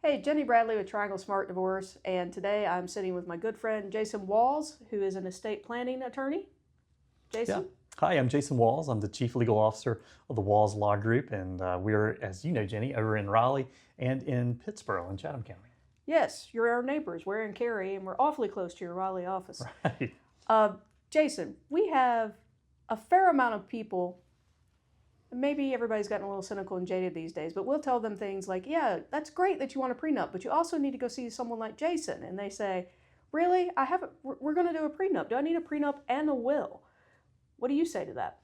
Hey, Jenny Bradley with Triangle Smart Divorce, and today I'm sitting with my good friend Jason Walls, who is an estate planning attorney. Yeah. Jason? Hi, I'm Jason Walls. I'm the Chief Legal Officer of the Walls Law Group, and we're, as you know, Jenny, over in Raleigh and in Pittsboro in Chatham County. Yes, you're our neighbors. We're in Cary, and we're awfully close to your Raleigh office. Right. Jason, we have a fair amount of people. Maybe everybody's gotten a little cynical and jaded these days, but we'll tell them things like, yeah, that's great that you want a prenup, but you also need to go see someone like Jason. And they say, really? We're going to do a prenup. Do I need a prenup and a will? What do you say to that?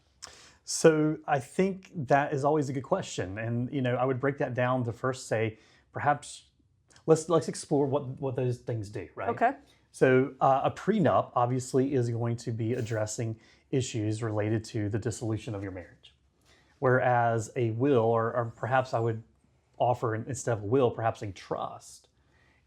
So I think that is always a good question, and I would break that down to first say, perhaps let's explore what those things do, right? Okay. So a prenup obviously is going to be addressing issues related to the dissolution of your marriage. Whereas a will, or perhaps I would offer instead of a will, perhaps a trust,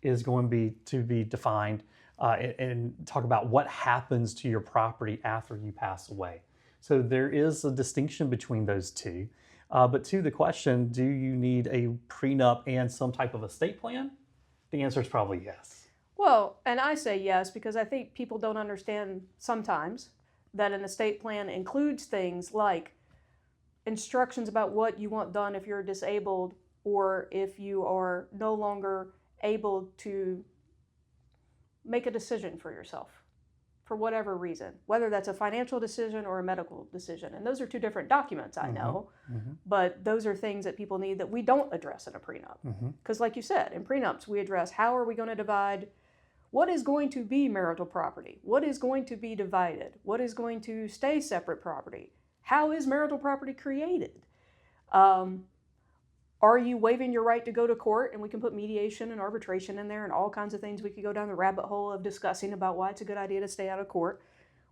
is going to be defined and talk about what happens to your property after you pass away. So there is a distinction between those two. But to the question, do you need a prenup and some type of estate plan? The answer is probably yes. Well, and I say yes because I think people don't understand sometimes that an estate plan includes things like instructions about what you want done if you're disabled or if you are no longer able to make a decision for yourself for whatever reason, whether that's a financial decision or a medical decision. And those are two different documents, I know, but those are things that people need that we don't address in a prenup. Because like you said, in prenups, we address how are we going to divide, what is going to be marital property, what is going to be divided, what is going to stay separate property, how is marital property created? Are you waiving your right to go to court? And we can put mediation and arbitration in there and all kinds of things. We could go down the rabbit hole of discussing about why it's a good idea to stay out of court.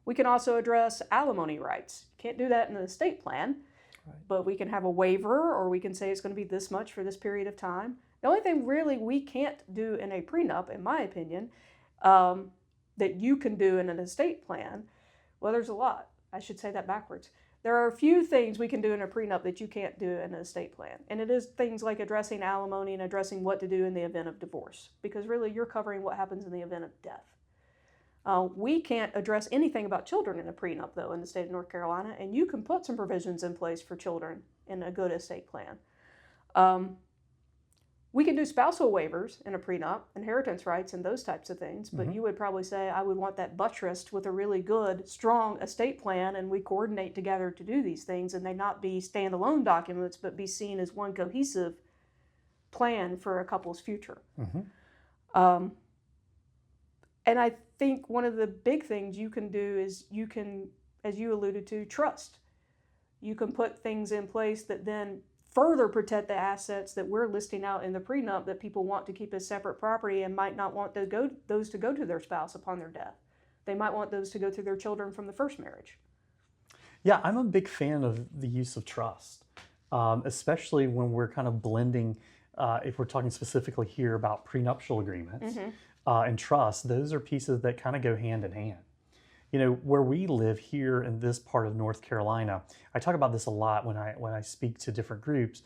We can also address alimony rights. Can't do that in an estate plan, right, but we can have a waiver, or we can say it's going to be this much for this period of time. The only thing really we can't do in a prenup, in my opinion, that you can do in an estate plan, well, there's a lot. I should say that backwards. There are a few things we can do in a prenup that you can't do in an estate plan. And it is things like addressing alimony and addressing what to do in the event of divorce. Because really you're covering what happens in the event of death. We can't address anything about children in a prenup, though, in the state of North Carolina. And you can put some provisions in place for children in a good estate plan. We can do spousal waivers in a prenup, inheritance rights and those types of things, but you would probably say, I would want that buttressed with a really good, strong estate plan, and we coordinate together to do these things, and they not be standalone documents, but be seen as one cohesive plan for a couple's future. And I think one of the big things you can do is you can, as you alluded to, trust. You can put things in place that then further protect the assets that we're listing out in the prenup that people want to keep as separate property and might not want those to go to their spouse upon their death. They might want those to go to their children from the first marriage. Yeah, I'm a big fan of the use of trust, especially when we're kind of blending, if we're talking specifically here about prenuptial agreements and trust, those are pieces that kind of go hand in hand. Where we live here in this part of North Carolina, I talk about this a lot when I speak to different groups.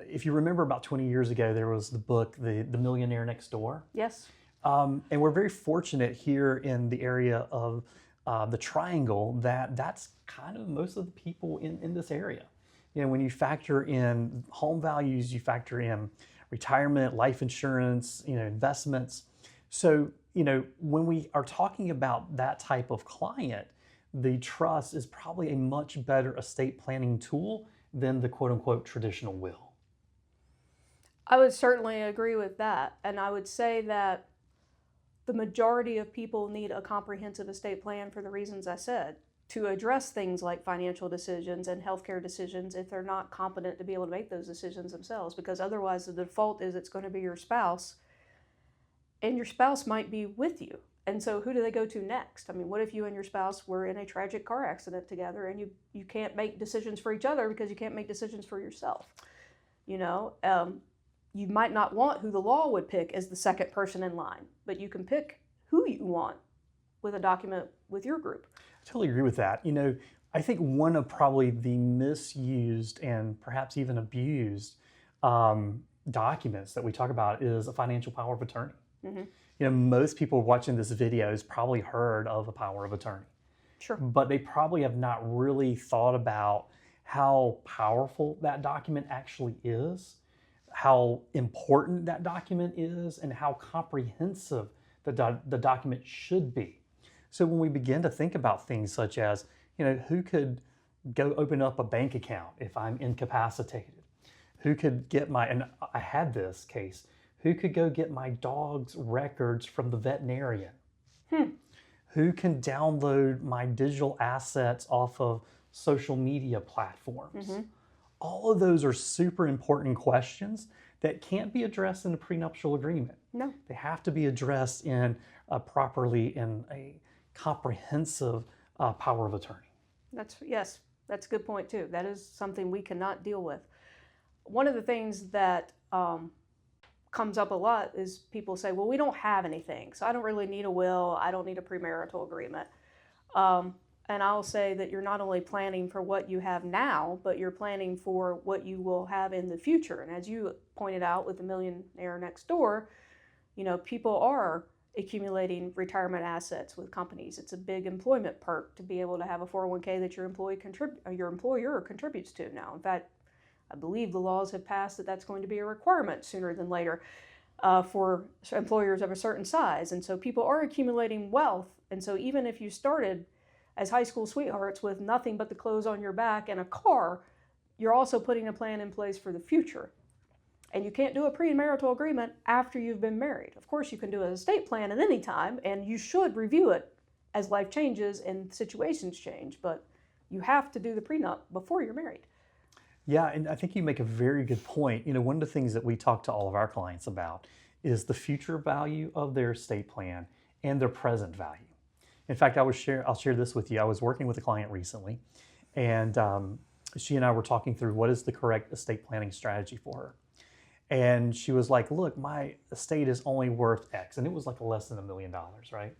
If you remember about 20 years ago, there was the book, The Millionaire Next Door. Yes. And we're very fortunate here in the area of the Triangle that's kind of most of the people in this area. When you factor in home values, you factor in retirement, life insurance, investments. So, when we are talking about that type of client, the trust is probably a much better estate planning tool than the quote unquote traditional will. I would certainly agree with that. And I would say that the majority of people need a comprehensive estate plan for the reasons I said, to address things like financial decisions and healthcare decisions if they're not competent to be able to make those decisions themselves, because otherwise the default is it's going to be your spouse. And your spouse might be with you. And so who do they go to next? I mean, what if you and your spouse were in a tragic car accident together and you can't make decisions for each other because you can't make decisions for yourself? You might not want who the law would pick as the second person in line, but you can pick who you want with a document with your group. I totally agree with that. I think one of probably the misused and perhaps even abused documents that we talk about is a financial power of attorney. Hmm. You know, most people watching this video has probably heard of a power of attorney, Sure. but they probably have not really thought about how powerful that document actually is, how important that document is, and how comprehensive the document should be. So when we begin to think about things such as, you know, who could go open up a bank account if I'm incapacitated? Who could get and I had this case, who could go get my dog's records from the veterinarian? Who can download my digital assets off of social media platforms? All of those are super important questions that can't be addressed in a prenuptial agreement. No. They have to be addressed properly in a comprehensive power of attorney. Yes, that's a good point too. That is something we cannot deal with. One of the things that comes up a lot is people say, well, we don't have anything, so I don't really need a will, I don't need a premarital agreement. And I'll say that you're not only planning for what you have now, but you're planning for what you will have in the future. And as you pointed out with the millionaire next door, you know, people are accumulating retirement assets with companies. It's a big employment perk to be able to have a 401k that your employer contributes to now. In fact, I believe the laws have passed that that's going to be a requirement sooner than later for employers of a certain size. And so people are accumulating wealth. And so even if you started as high school sweethearts with nothing but the clothes on your back and a car, you're also putting a plan in place for the future. And you can't do a premarital agreement after you've been married. Of course, you can do an estate plan at any time, and you should review it as life changes and situations change, but you have to do the prenup before you're married. Yeah, and I think you make a very good point. You know, one of the things that we talk to all of our clients about is the future value of their estate plan and their present value. In fact, I'll share this with you. I was working with a client recently, and she and I were talking through what is the correct estate planning strategy for her. And she was like, look, my estate is only worth X. And it was like less than $1 million, right?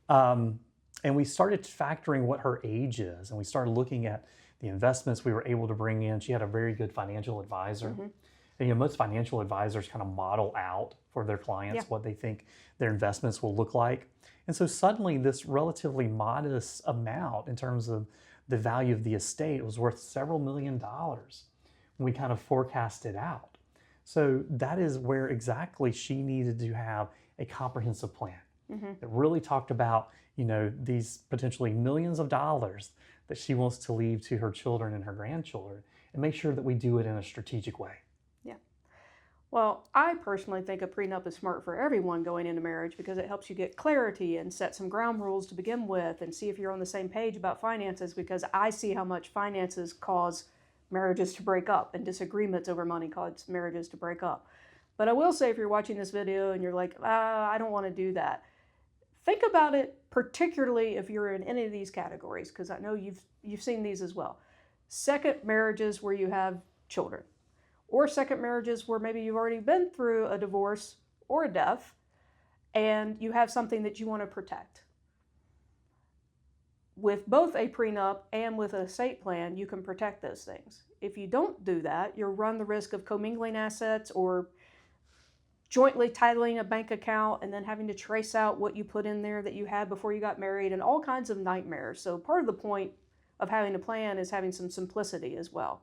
And we started factoring what her age is. And we started looking at the investments we were able to bring in. She had a very good financial advisor. And you know, most financial advisors kind of model out for their clients what they think their investments will look like. And so suddenly this relatively modest amount in terms of the value of the estate was worth several $1 million when we kind of forecasted out. So that is where exactly she needed to have a comprehensive plan that really talked about, you know, these potentially millions of dollars that she wants to leave to her children and her grandchildren, and make sure that we do it in a strategic way. Yeah. Well, I personally think a prenup is smart for everyone going into marriage because it helps you get clarity and set some ground rules to begin with and see if you're on the same page about finances, because I see how much finances cause marriages to break up, and disagreements over money cause marriages to break up. But I will say, if you're watching this video and you're like, I don't want to do that, think about it, particularly if you're in any of these categories, because I know you've seen these as well. Second marriages where you have children, or second marriages where maybe you've already been through a divorce or a death, and you have something that you want to protect. With both a prenup and with an estate plan, you can protect those things. If you don't do that, you'll run the risk of commingling assets or jointly titling a bank account and then having to trace out what you put in there that you had before you got married, and all kinds of nightmares. So part of the point of having a plan is having some simplicity as well.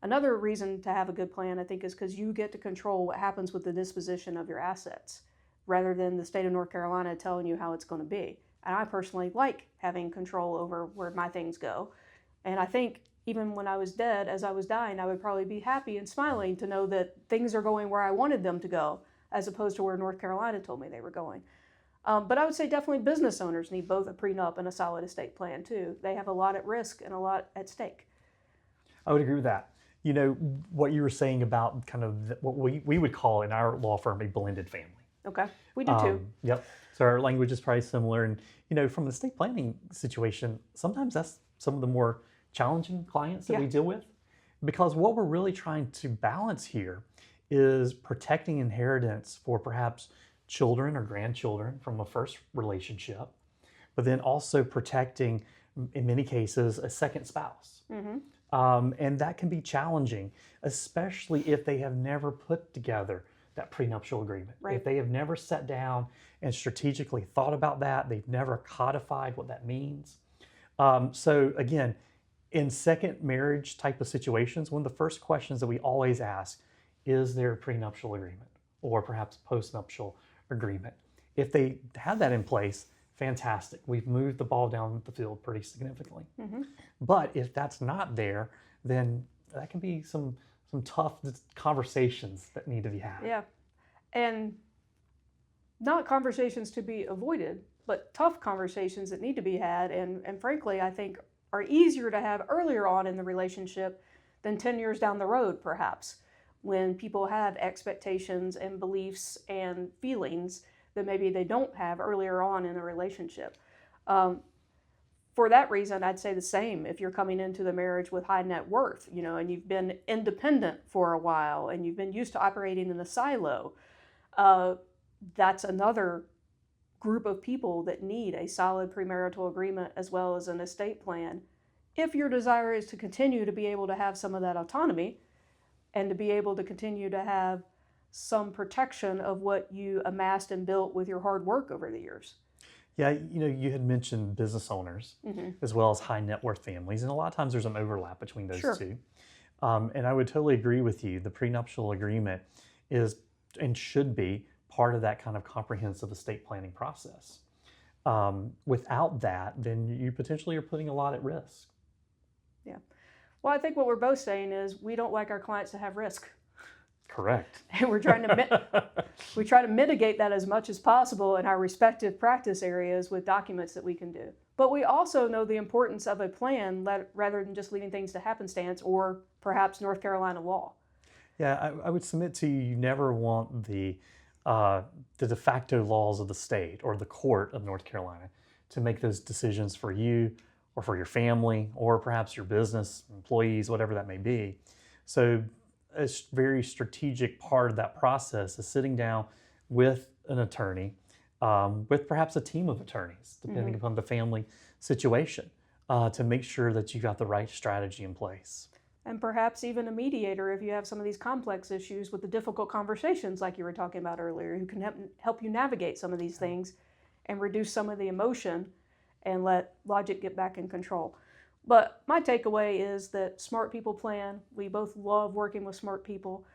Another reason to have a good plan, I think, is because you get to control what happens with the disposition of your assets, rather than the state of North Carolina telling you how it's going to be. And I personally like having control over where my things go. And I think even when I was dead, as I was dying, I would probably be happy and smiling to know that things are going where I wanted them to go, as opposed to where North Carolina told me they were going. But I would say definitely business owners need both a prenup and a solid estate plan too. They have a lot at risk and a lot at stake. I would agree with that. You know, what you were saying about kind of what we would call in our law firm a blended family. Okay, we do too. Yep. So our language is probably similar. And, you know, from an estate planning situation, sometimes that's some of the more challenging clients that we deal with. Because what we're really trying to balance here is protecting inheritance for perhaps children or grandchildren from a first relationship, but then also protecting, in many cases, a second spouse. And that can be challenging, especially if they have never put together that prenuptial agreement. Right. If they have never sat down and strategically thought about that, they've never codified what that means. So again, in second marriage type of situations, one of the first questions that we always ask, is there a prenuptial agreement or perhaps postnuptial agreement? If they have that in place, fantastic. We've moved the ball down the field pretty significantly. But if that's not there, then that can be some tough conversations that need to be had. Yeah. And not conversations to be avoided, but tough conversations that need to be had. And frankly, I think are easier to have earlier on in the relationship than 10 years down the road, perhaps, when people have expectations and beliefs and feelings that maybe they don't have earlier on in a relationship. For that reason, I'd say the same if you're coming into the marriage with high net worth, and you've been independent for a while and you've been used to operating in a silo. That's another group of people that need a solid premarital agreement as well as an estate plan. If your desire is to continue to be able to have some of that autonomy and to be able to continue to have some protection of what you amassed and built with your hard work over the years. Yeah, you had mentioned business owners as well as high net worth families, and a lot of times there's an overlap between those two. And I would totally agree with you. The prenuptial agreement is and should be part of that kind of comprehensive estate planning process. Without that, then you potentially are putting a lot at risk. Yeah. Well, I think what we're both saying is we don't like our clients to have risk. Correct. And we try to mitigate that as much as possible in our respective practice areas with documents that we can do. But we also know the importance of a plan rather than just leaving things to happenstance or perhaps North Carolina law. Yeah, I would submit to you, you never want the de facto laws of the state or the court of North Carolina to make those decisions for you or for your family or perhaps your business, employees, whatever that may be. So a very strategic part of that process is sitting down with an attorney, with perhaps a team of attorneys, depending upon the family situation, to make sure that you got the right strategy in place. And perhaps even a mediator if you have some of these complex issues with the difficult conversations like you were talking about earlier, who can help you navigate some of these things and reduce some of the emotion and let logic get back in control. But my takeaway is that smart people plan. We both love working with smart people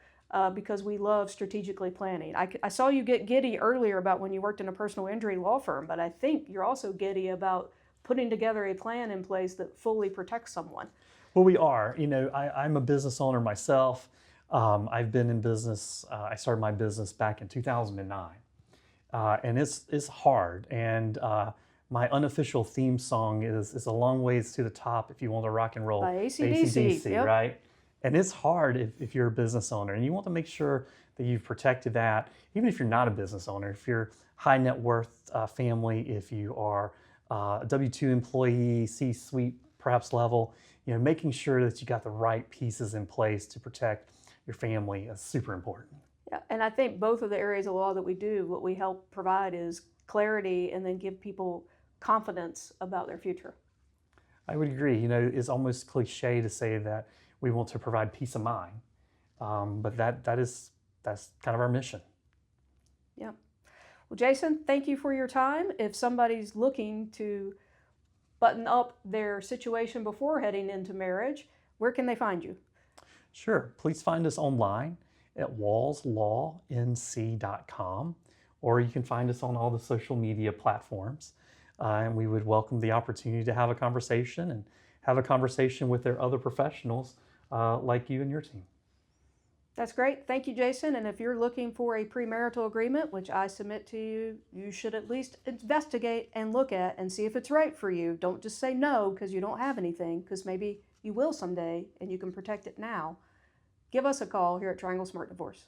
because we love strategically planning. I saw you get giddy earlier about when you worked in a personal injury law firm, but I think you're also giddy about putting together a plan in place that fully protects someone. Well, we are. I'm a business owner myself. I've been in business. I started my business back in 2009, and it's hard. And my unofficial theme song is "A Long Ways to the Top" if you want to rock and roll. By AC/DC, yep. Right? And it's hard if you're a business owner, and you want to make sure that you've protected that. Even if you're not a business owner, if you're high net worth family, if you are a W-2 employee, C-suite perhaps level, making sure that you got the right pieces in place to protect your family is super important. Yeah, and I think both of the areas of law that we do, what we help provide is clarity and then give people confidence about their future. I would agree. It's almost cliche to say that we want to provide peace of mind, but that's kind of our mission. Yeah. Well, Jason, thank you for your time. If somebody's looking to button up their situation before heading into marriage, where can they find you? Sure. Please find us online at wallslawnc.com, or you can find us on all the social media platforms. And we would welcome the opportunity to have a conversation and have a conversation with their other professionals like you and your team. That's great. Thank you, Jason. And if you're looking for a premarital agreement, which I submit to you, you should at least investigate and look at and see if it's right for you. Don't just say no because you don't have anything, because maybe you will someday and you can protect it now. Give us a call here at Triangle Smart Divorce.